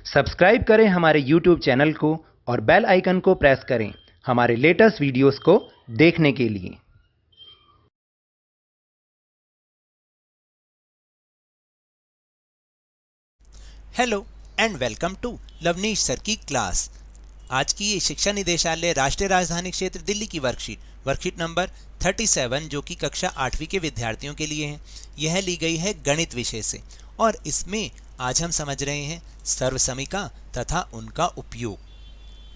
Subscribe करें हमारे YouTube channel को और बेल आइकन को प्रेस करें हमारे लेटेस्ट वीडियोस को देखने के लिए। Hello and welcome to Lovneesh sir की क्लास। आज की ये शिक्षा निदेशालय राष्ट्रीय राजधानी क्षेत्र दिल्ली की वर्कशीट नंबर 37 जो कि कक्षा 8वीं के विद्यार्थियों के लिए है। यह ली गई है गणित विषय से और इसमें आज हम समझ रहे हैं सर्वसमीका तथा उनका उपयोग।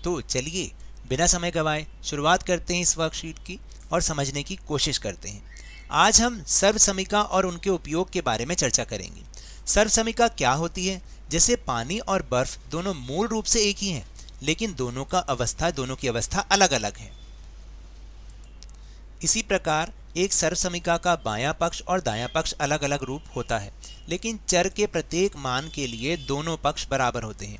तो चलिए बिना समय गवाए शुरुआत करते हैं इस वर्कशीट की और समझने की कोशिश करते हैं। आज हम सर्वसमीका और उनके उपयोग के बारे में चर्चा करेंगे। सर्वसमीका क्या होती है? जैसे पानी और बर्फ दोनों मूल रूप से एक ही हैं, लेकिन दोनों की अवस्था अलग अलग है। इसी प्रकार एक सर्वसमीका का बायां पक्ष और दायां पक्ष अलग अलग रूप होता है, लेकिन चर के प्रत्येक मान के लिए दोनों पक्ष बराबर होते हैं।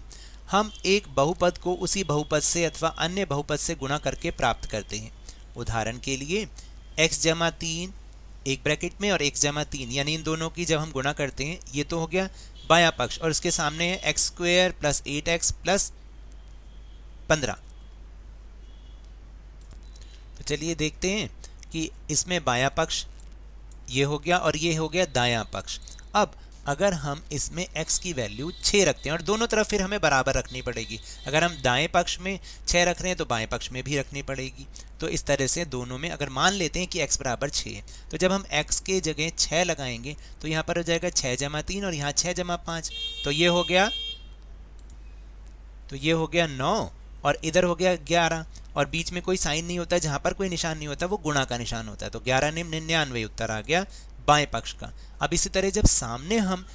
हम एक बहुपद को उसी बहुपद से अथवा अन्य बहुपद से गुणा करके प्राप्त करते हैं। उदाहरण के लिए x जमा 3 एक ब्रैकेट में और x जमा 3 यानी इन दोनों की जब हम गुणा करते हैं, ये तो हो गया बायां पक्ष और इसके सामने है x square plus 8x plus 15। तो चलिए देखते हैं कि इसमें बायां पक्ष ये हो गया और ये हो गया दायां पक्ष। अब अगर हम इसमें x की वैल्यू 6 रखते हैं और दोनों तरफ फिर हमें बराबर रखनी पड़ेगी। अगर हम दाएं पक्ष में 6 रख रहे हैं तो बाएं पक्ष में भी रखनी पड़ेगी। तो इस तरह से दोनों में अगर मान लेते हैं कि x बराबर 6 है, तो जब हम x के जगह 6 लगाएंगे तो यहाँ पर हो जाएगा 6 जमा 3 और यहाँ 6 जमा 5, तो ये हो गया 9 और इधर हो गया 11 और बीच में कोई साइन नहीं होता, जहाँ पर कोई निशान नहीं होता वो गुणा का निशान होता है। तो 11 ने 99 उत्तर आ गया बाएं पक्ष का। अब इसी तरह जब सामने हम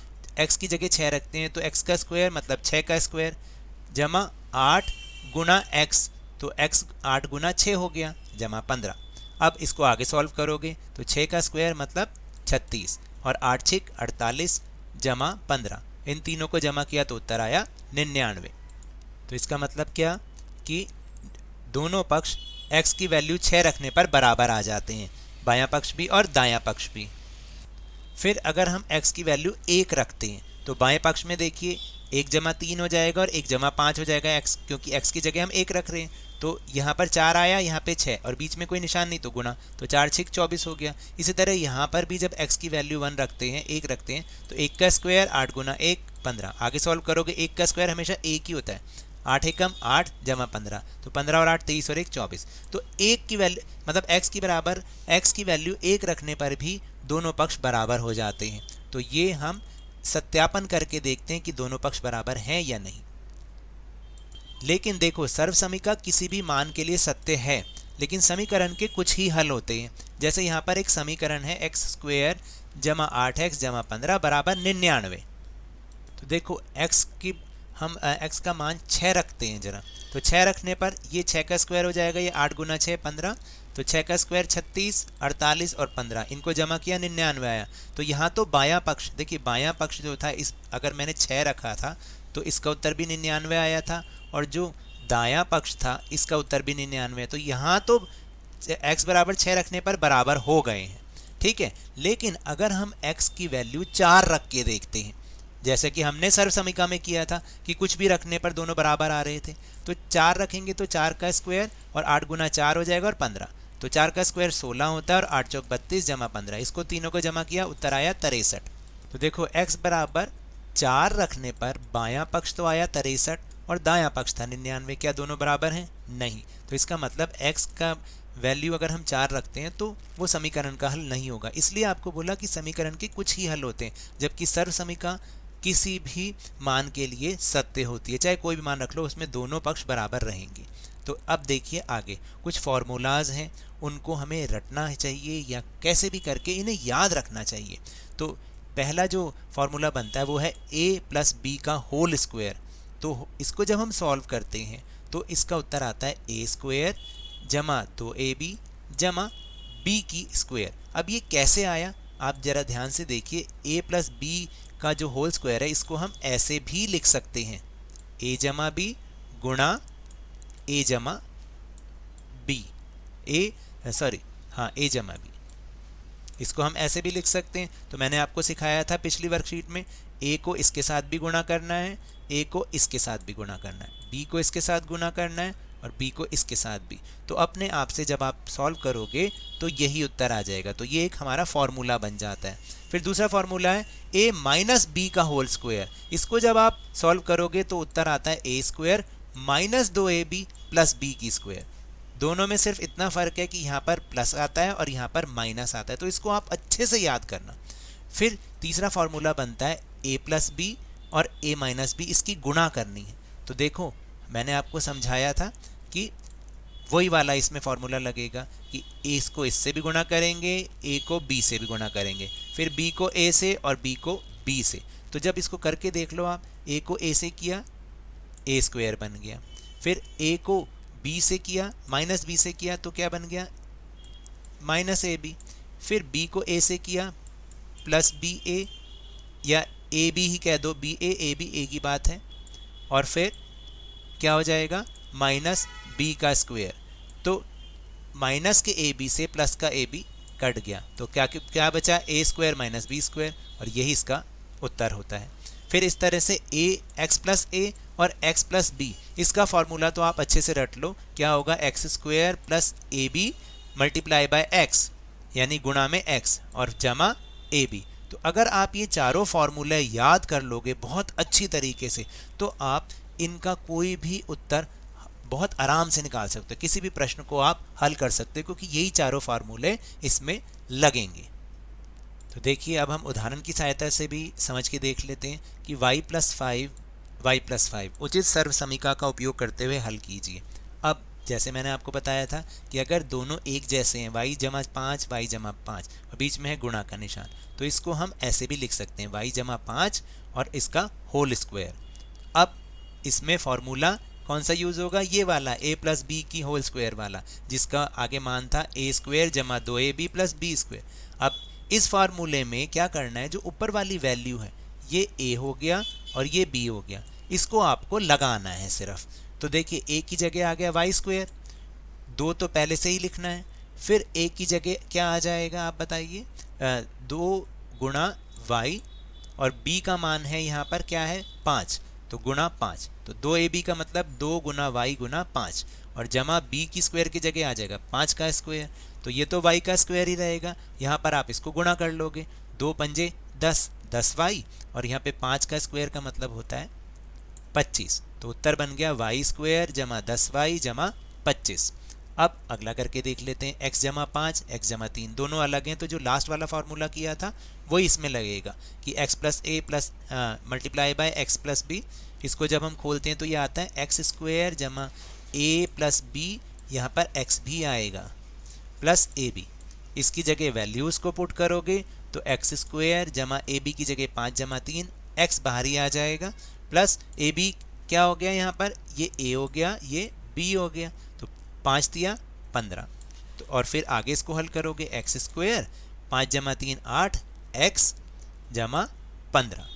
x की जगह 6 रखते हैं तो x का स्क्वायर मतलब 6 का स्क्वायर जमा 8 गुना x, तो x 8 गुना 6 हो गया जमा 15। अब इसको आगे सॉल्व करोगे तो 6 का स्क्वायर मतलब 36 और 8 6 48 जमा 15, इन तीनों को जमा किया तो उत्तर आया 99। तो इसका मतलब क्या कि दोनों पक्ष x की वैल्यू 6 रखने पर बराबर आ जाते हैं, बायां पक्ष भी और दायां पक्ष भी। फिर अगर हम x की वैल्यू 1 रखते हैं तो बाएं पक्ष में देखिए 1 जमा 3 हो जाएगा और 1 जमा 5 हो जाएगा x, क्योंकि x की जगह हम 1 रख रहे हैं। तो यहाँ पर 4 आया, यहाँ पे 6 और बीच में कोई निशान नहीं तो गुणा, तो 4 6 24 हो गया। इसी तरह यहाँ पर भी जब x की वैल्यू 1 रखते हैं 1 रखते हैं तो 1 का स्क्वायर 8 गुना 1 15। आगे सॉल्व करोगे 1 का स्क्वायर हमेशा 1 ही होता है, 8 एकम 8 जमा 15, तो 15 और 8 23 और 1 24। तो 1 की वैल्यू मतलब x की वैल्यू 1 रखने पर भी दोनों पक्ष बराबर हो जाते हैं। तो ये हम सत्यापन करके देखते हैं कि दोनों पक्ष बराबर हैं या नहीं। लेकिन देखो सर्वसमीका किसी भी मान के लिए सत्य है, लेकिन समीकरण के कुछ ही हल होते हैं। जैसे यहाँ पर एक समीकरण है x स्क्वायर जमा 8x जमा 15 बराबर 99। तो देखो हम x का मान 6 रखते हैं जरा, तो 6 रखने पर ये 6 का स्क्वायर हो जाएगा, ये 8 गुना 6 15, तो 6 का स्क्वायर 36 48 और 15, इनको जमा किया 99 आया। तो यहाँ तो बायां पक्ष देखिए, बायां पक्ष जो था इस अगर मैंने 6 रखा था तो इसका उत्तर भी 99 आया था, और जो दायां पक्ष था इसका उत्तर भी 99 है। तो यहाँ तो x बराबर 6 रखने पर बराबर हो गए हैं, ठीक है। लेकिन अगर हम x की वैल्यू 4 रख के देखते हैं, जैसे कि हमने सर्वसमीका में किया था कि कुछ भी रखने पर दोनों बराबर आ रहे थे, तो 4 रखेंगे तो 4 का स्क्वायर और 8 गुना 4 हो जाएगा और 15, तो 4 का स्क्वायर 16 होता है और 8 चौक 32 जमा 15, इसको तीनों को जमा किया उत्तर आया 63। तो देखो x बराबर 4 रखने पर बायां पक्ष तो आया 63 और दायां पक्ष था 99, क्या दोनों बराबर हैं? नहीं। तो इसका मतलब x का वैल्यू अगर हम 4 रखते हैं तो वो समीकरण का हल नहीं होगा। इसलिए आपको बोला कि समीकरण के कुछ ही हल होते हैं, जबकि सर्वसमीका किसी भी मान के लिए सत्य होती है, चाहे कोई भी मान रख लो उसमें दोनों पक्ष बराबर रहेंगे। तो अब देखिए आगे कुछ फॉर्मूलाज हैं, उनको हमें रटना चाहिए या कैसे भी करके इन्हें याद रखना चाहिए। तो पहला जो फॉर्मूला बनता है वो है a प्लस बी का होल स्क्वायर। तो इसको जब हम सॉल्व करते हैं तो इसका उत्तर आता है a स्क्वायर जमा 2ab जमा b की स्क्वायर। अब ये कैसे आया आप जरा ध्यान से देखिए, a प्लस बी का जो होल स्क्वायर है इसको हम ऐसे भी लिख सकते हैं, a जमा बी गुणा a जमा बी, a जमा बी, इसको हम ऐसे भी लिख सकते हैं। तो मैंने आपको सिखाया था पिछली वर्कशीट में ए को इसके साथ भी गुणा करना है, ए को इसके साथ भी गुणा करना है, बी को इसके साथ गुणा करना है और बी को इसके साथ भी। तो अपने आप से जब आप सॉल्व करोगे तो यही उत्तर आ जाएगा। तो ये एक हमारा फॉर्मूला बन जाता है। फिर दूसरा फॉर्मूला है a माइनस बी का होल स्क्वायर। इसको जब आप सॉल्व करोगे तो उत्तर आता है a square minus 2ab plus B की स्क्वायर। दोनों में सिर्फ इतना फ़र्क है कि यहाँ पर प्लस आता है और यहाँ पर माइनस आता है, तो इसको आप अच्छे से याद करना। फिर तीसरा फार्मूला बनता है a प्लस बी और a माइनस बी, इसकी गुणा करनी है। तो देखो मैंने आपको समझाया था कि वही वाला इसमें फार्मूला लगेगा कि a को इससे भी गुणा करेंगे, a को b से भी गुणा करेंगे, फिर b को a से और b को b से। तो जब इसको करके देख लो आप, a को a से किया a स्क्वायर बन गया, फिर a को b से किया माइनस b से किया तो क्या बन गया माइनस ab, फिर b को a से किया प्लस बी ए या ए बी ही कह दो, बी ए बी ए की बात है, और फिर क्या हो जाएगा माइनस बी का स्क्वायर। तो माइनस के ए बी से प्लस का ए बी कट गया, तो क्या बचा ए स्क्वायर माइनस बी स्क्वायर, और यही इसका उत्तर होता है। फिर इस तरह से ए एक्स प्लस ए और एक्स प्लस बी, इसका फॉर्मूला तो आप अच्छे से रट लो, क्या होगा X square plus A B multiply by X यानी गुणा में एक्स और जमा ए बी। तो अगर आप ये चारों फार्मूले याद कर लोगे बहुत अच्छी तरीके से तो आप इनका कोई भी उत्तर बहुत आराम से निकाल सकते हो, किसी भी प्रश्न को आप हल कर सकते हो, क्योंकि यही चारों फार्मूले इसमें लगेंगे। तो देखिए अब हम उदाहरण की सहायता से भी समझ के देख लेते हैं कि y प्लस 5 उचित सर्व समीकरण का उपयोग करते हुए हल कीजिए। अब जैसे मैंने आपको बताया था कि अगर दोनों एक जैसे हैं y जमा 5 y जमा 5 और बीच में है गुणा का निशान, तो इसको हम ऐसे भी लिख सकते हैं y जमा 5 और इसका होल स्क्वायर। अब इसमें फॉर्मूला कौन सा यूज़ होगा, ये वाला a प्लस बी की होल स्क्वायर वाला, जिसका आगे मान था a स्क्वायर जमा 2ab प्लस बी स्क्वायर। अब इस फार्मूले में क्या करना है, जो ऊपर वाली वैल्यू है ये a हो गया और ये b हो गया, इसको आपको लगाना है सिर्फ। तो देखिए a की जगह आ गया वाई स्क्वायर, 2 तो पहले से ही लिखना है, फिर a की जगह क्या आ जाएगा आप बताइए, 2 गुणा y और b का मान है यहाँ पर क्या है 5, तो गुणा 5, तो 2ab का मतलब 2 गुना y गुना 5 और जमा b की स्क्वायर की जगह आ जाएगा 5 का स्क्वायर, तो ये तो y का स्क्वायर ही रहेगा। यहाँ पर आप इसको गुणा कर लोगे, 2 पंजे 10 10y और यहाँ पे 5 का स्क्वायर का मतलब होता है 25, तो उत्तर बन गया y स्क्वायर जमा 10y जमा 25। अब अगला करके देख लेते हैं, x जमा 5 x जमा 3 दोनों अलग हैं, तो जो लास्ट वाला फार्मूला किया था वही इसमें लगेगा कि x plus A plus multiply by X plus B. इसको जब हम खोलते हैं तो ये आता है एक्स स्क्वायर जमा ए प्लस बी, यहाँ पर x भी आएगा प्लस ए बी, इसकी जगह वैल्यूज़ को पुट करोगे तो एक्स स्क्वायर जमा ए बी की जगह 5 जमा 3 x बाहर ही आ जाएगा प्लस ए बी क्या हो गया यहाँ पर, ये a हो गया ये b हो गया, तो 5 दिया 15। तो और फिर आगे इसको हल करोगे, एक्स स्क्वायर 5 जमा 3 8 x जमा 15।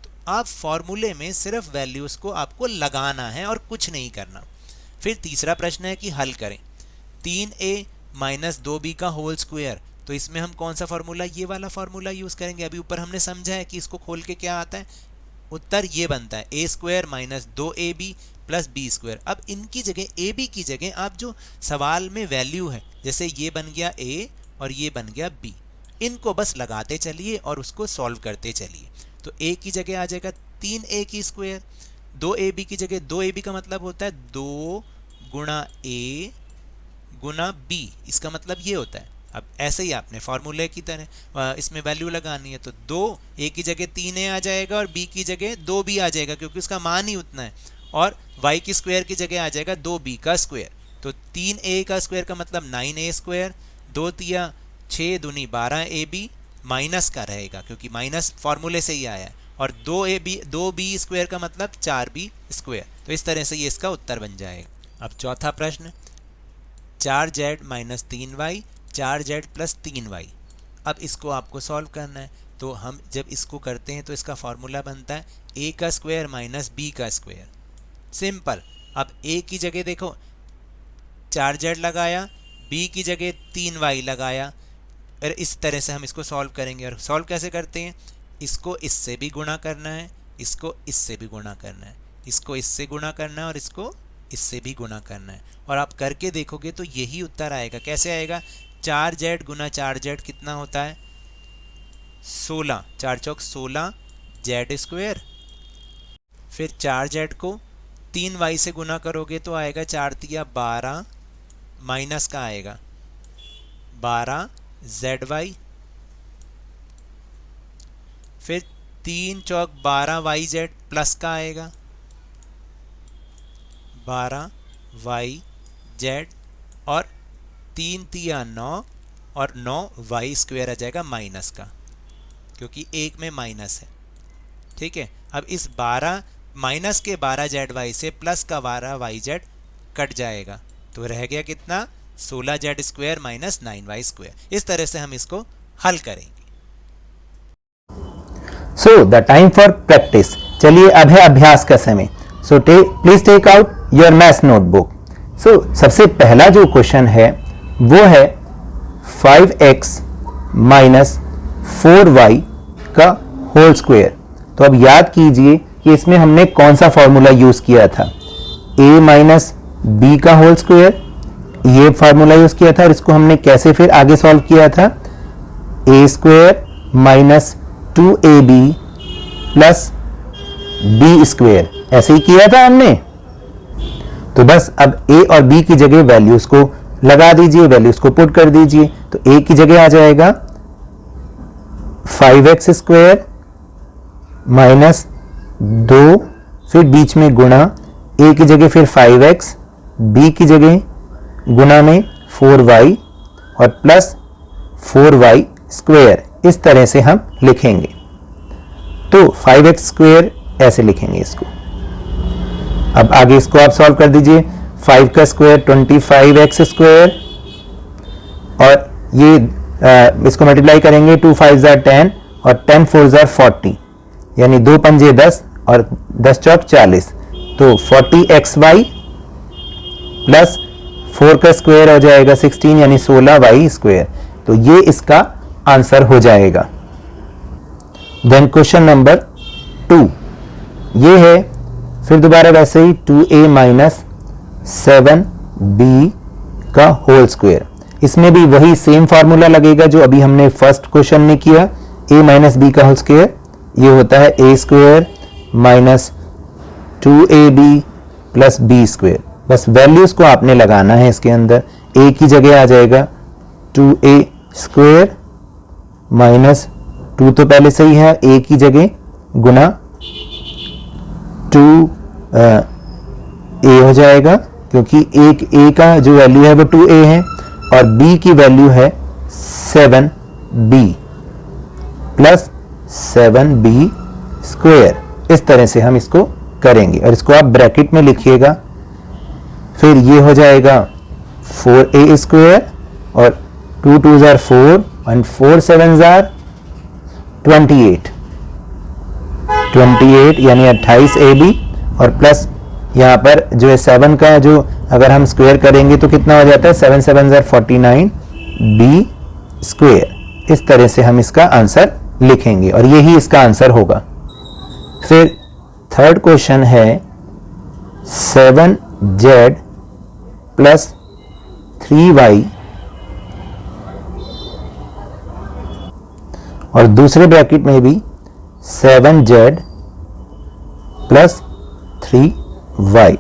तो आप फॉर्मूले में सिर्फ वैल्यूज़ को आपको लगाना है और कुछ नहीं करना। फिर तीसरा प्रश्न है कि हल करें 3a माइनस 2b का होल स्क्वायर, तो इसमें हम कौन सा फार्मूला, ये वाला फार्मूला यूज़ करेंगे। अभी ऊपर हमने समझा है कि इसको खोल के क्या आता है, उत्तर ये बनता है a square minus 2ab plus B square. अब इनकी जगह ए बी की जगह आप जो सवाल में वैल्यू है, जैसे ये बन गया a और ये बन गया b, इनको बस लगाते चलिए और उसको सॉल्व करते चलिए। तो a की जगह आ जाएगा 3a की स्क्वायर, 2ab की जगह 2ab का मतलब होता है 2 गुणा a गुना b, इसका मतलब ये होता है। अब ऐसे ही आपने फार्मूले की तरह इसमें वैल्यू लगानी है, तो 2a की जगह 3a आ जाएगा और b की जगह 2b आ जाएगा क्योंकि उसका मान ही उतना है, और y की स्क्वायर की जगह आ जाएगा 2b का स्क्वायर। तो 3a का स्क्वायर का मतलब 9a स्क्वायर, 2 तिया 6 दूनी 12ab माइनस का रहेगा क्योंकि माइनस फार्मूले से ही आया है, और 2b स्क्वायर का मतलब 4b स्क्वायर। तो इस तरह से ये इसका उत्तर बन जाएगा। अब चौथा प्रश्न, 4z minus 3y 4z plus 3y। अब इसको आपको सॉल्व करना है, तो हम जब इसको करते हैं तो इसका फार्मूला बनता है a का स्क्वायर माइनस b का स्क्वायर, सिंपल। अब a की जगह देखो 4z लगाया, b की जगह 3y लगाया, और इस तरह से हम इसको सॉल्व करेंगे। और सॉल्व कैसे करते हैं, इसको इससे भी गुणा करना है, इसको इससे भी गुणा करना है, इसको इससे गुणा करना है और इसको इससे भी गुणा करना है। और आप करके देखोगे तो यही उत्तर आएगा। कैसे आएगा? 4z गुना 4z कितना होता है? 16, 4 चौक 16 जेड स्क्वायर। फिर 4z को 3y से गुना करोगे तो आएगा 4 तिया 12, माइनस का आएगा 12zy। फिर 3 चौक 12yz प्लस का आएगा 12yz और 3 तिया 9 और 9y स्क्वायर आ जाएगा माइनस का, क्योंकि एक में माइनस है। ठीक है, अब इस 12 माइनस के 12zy से प्लस का 12yz कट जाएगा तो रह गया कितना? 16z square minus 9y square. इस तरह से हम इसको हल करेंगे। So the time for practice. चलिए अब है अभ्यास का समय। So please take out your maths notebook. So सबसे पहला जो क्वेश्चन है वो है 5x माइनस 4y का होल स्क्वायर। तो अब याद कीजिए कि इसमें हमने कौन सा फॉर्मूला यूज किया था? a माइनस बी का होल स्क्वायर, ये फार्मूला यूज किया था। और इसको हमने कैसे फिर आगे सॉल्व किया था? a square minus 2ab plus b square, ऐसे ही किया था हमने। तो बस अब a और b की जगह वैल्यूज को लगा दीजिए, वैल्यूज को पुट कर दीजिए। तो a की जगह आ जाएगा 5x स्क्वायर माइनस 2, फिर बीच में गुणा, a की जगह फिर 5x, b की जगह गुणा में 4y और प्लस 4y स्क्वायर। इस तरह से हम लिखेंगे। तो 5x स्क्वायर ऐसे लिखेंगे इसको। अब आगे इसको आप सॉल्व कर दीजिए। 5 का स्क्वायर 25x स्क्वायर और ये इसको मल्टीप्लाई करेंगे। 2 5 10 और 10 4 40, यानी 2 पंजे 10 और 10 चौक 40। तो 40xy प्लस 4 का स्क्वायर हो जाएगा 16, यानी 16y स्क्वायर। तो ये इसका आंसर हो जाएगा। देन क्वेश्चन नंबर 2 ये है फिर दोबारा वैसे ही 2a माइनस 7b का होल स्क्वायर। इसमें भी वही सेम फार्मूला लगेगा जो अभी हमने फर्स्ट क्वेश्चन में किया। a माइनस बी का होल स्क्वायर ये होता है a square minus 2ab plus b square. बस वैल्यूज को आपने लगाना है इसके अंदर। a की जगह आ जाएगा 2a स्क्वायर माइनस 2 तो पहले सही है, a की जगह गुना 2a हो जाएगा, क्योंकि एक a का जो वैल्यू है वो 2a है और b की वैल्यू है 7b प्लस 7b स्क्वायर। इस तरह से हम इसको करेंगे और इसको आप ब्रैकेट में लिखिएगा। फिर ये हो जाएगा 4a स्क्वायर और 2 2s are 4 and 4 7s are 28 यानी 28ab और प्लस यहाँ पर जो है 7 का जो अगर हम स्क्वायर करेंगे तो कितना हो जाता है? 7 7s are 49b स्क्वायर। इस तरह से हम इसका आंसर लिखेंगे और यही इसका आंसर होगा। फिर थर्ड क्वेश्चन है 7z प्लस 3y और दूसरे ब्रैकेट में भी 7z प्लस 3y।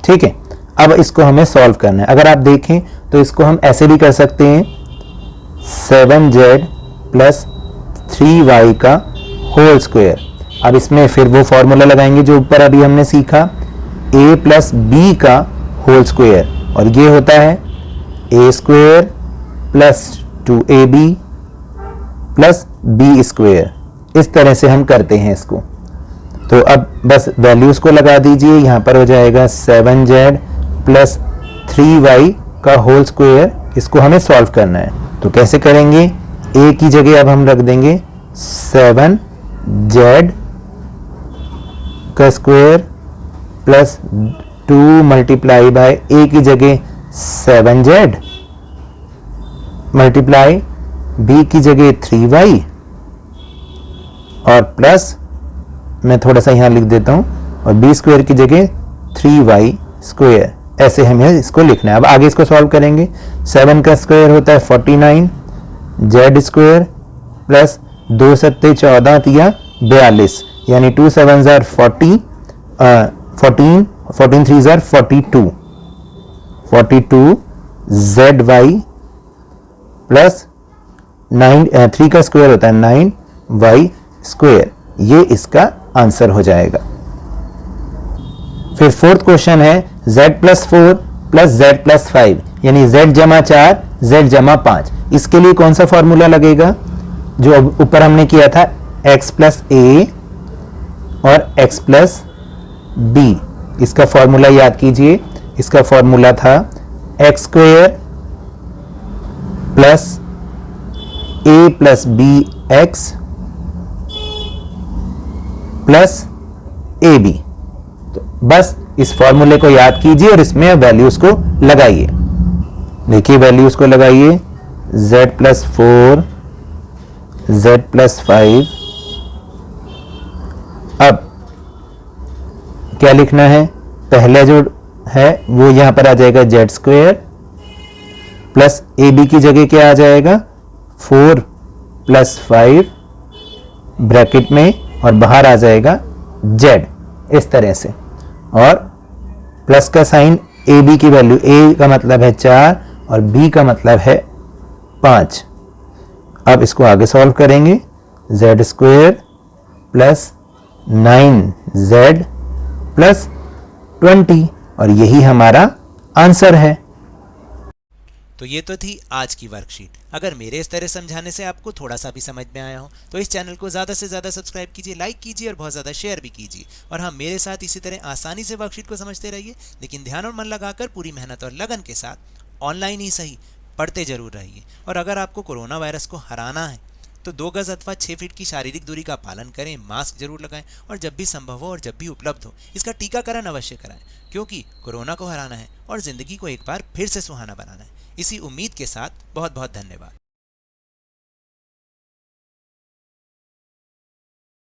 ठीक है, अब इसको हमें सॉल्व करना है। अगर आप देखें तो इसको हम ऐसे भी कर सकते हैं 7z प्लस 3y का होल स्क्वायर। अब इसमें फिर वो फॉर्मूला लगाएंगे जो ऊपर अभी हमने सीखा, a प्लस b का होल स्क्वायर और ये होता है a square plus 2ab plus b square. इस तरह से हम करते हैं इसको। तो अब बस वैल्यूज को लगा दीजिए। यहाँ पर हो जाएगा 7z प्लस 3y का होल स्क्वायर। इसको हमें सॉल्व करना है। तो कैसे करेंगे? a की जगह अब हम रख देंगे 7z का square plus 2 multiply by a की जगह 7z मल्टीप्लाई b की जगह 3y और प्लस मैं थोड़ा सा यहाँ लिख देता हूँ, और बी स्क्वायर की जगह 3y स्क्वायर, ऐसे हमें इसको लिखना है। अब आगे इसको सॉल्व करेंगे। 7 का स्क्वायर होता है 49 जेड स्क्वायर प्लस 2 सत्ते 14 तिया 42, यानी 2 7 जार 40, 14 3 जार 42 जेड वाई प्लस 3 का स्क्वायर होता है 9y स्क्वायर। ये इसका आंसर हो जाएगा। फिर फोर्थ क्वेश्चन है z plus 4 plus z plus 5, यानी z जमा 4 z जमा 5। इसके लिए कौन सा फॉर्मूला लगेगा? जो ऊपर हमने किया था x प्लस a और x प्लस b, इसका फॉर्मूला याद कीजिए। इसका फॉर्मूला था X square plus a plus B X plus A B. तो बस इस फॉर्मूले को याद कीजिए और इसमें वैल्यूज को लगाइए। देखिए वैल्यूज को लगाइए, z प्लस 4 z प्लस 5। अब क्या लिखना है? पहला जो है वो यहां पर आ जाएगा z square plus A B की जगह क्या आ जाएगा 4 प्लस 5 ब्रैकेट में, और बाहर आ जाएगा z इस तरह से, और प्लस का साइन ए बी की वैल्यू, ए का मतलब है 4 और बी का मतलब है 5। अब इसको आगे सॉल्व करेंगे। z square plus 9z plus 20, और यही हमारा आंसर है। तो ये तो थी आज की वर्कशीट। अगर मेरे इस तरह समझाने से आपको थोड़ा सा भी समझ में आया हो तो इस चैनल को ज़्यादा से ज़्यादा सब्सक्राइब कीजिए, लाइक कीजिए और बहुत ज़्यादा शेयर भी कीजिए। और हाँ, मेरे साथ इसी तरह आसानी से वर्कशीट को समझते रहिए, लेकिन ध्यान और मन लगाकर पूरी मेहनत और लगन के साथ ऑनलाइन ही सही पढ़ते जरूर रहिए। और अगर आपको कोरोना वायरस को हराना है तो 2 गज अथवा 6 फीट की शारीरिक दूरी का पालन करें, मास्क जरूर लगाएं, और जब भी संभव हो और जब भी उपलब्ध हो इसका टीकाकरण अवश्य कराएं, क्योंकि कोरोना को हराना है और ज़िंदगी को एक बार फिर से सुहाना बनाना है। इसी उम्मीद के साथ बहुत बहुत धन्यवाद।